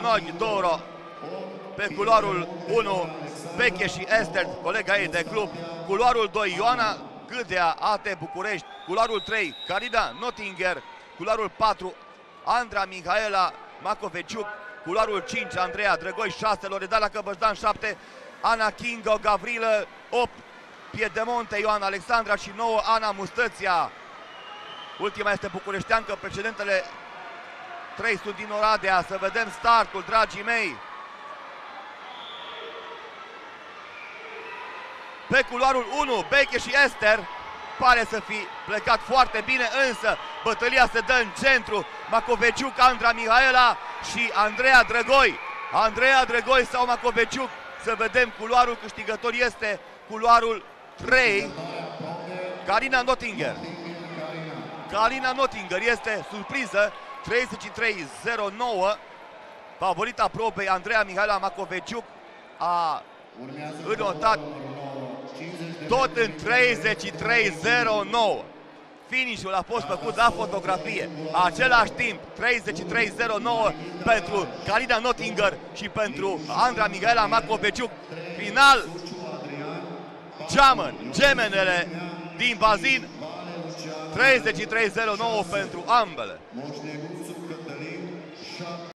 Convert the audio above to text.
Nogi Doro pe culoarul 1, Beche și Ester, colega ei de club. Culoarul 2, Ioana Gâdea, AT București. Culoarul 3, Carina Nottinger. Culoarul 4, Andra Mihaela Macoveciuc. Culoarul 5, Andreea Drăgoi. 6, Loredana Căbășdan. 7, Ana Kingo Gavrilă. 8, Piedemonte Ioana Alexandra și 9, Ana Mustăția. Ultima este bucureșteancă, precedentele 3 sunt din Oradea. Să vedem startul, dragii mei. Pe culoarul 1, Beche și Ester. Pare să fi plecat foarte bine, însă bătălia se dă în centru. Macoveciuc, Andra Mihaela și Andreea Drăgoi. Andreea Drăgoi sau Macoveciuc. Să vedem, culoarul câștigător este culoarul 3, Carina Nottinger. Carina Nottinger este surpriză, 33-09. Favorita probei, Andreea Mihaela Macoveciuc, a înotat tot în 33-09. Finish-ul a fost făcut la fotografie. Același timp, 33-09 pentru Carina Nottinger și pentru Andra Mihaela Macoveciuc. Final, gemenele din bazin, 33-09 pentru ambele.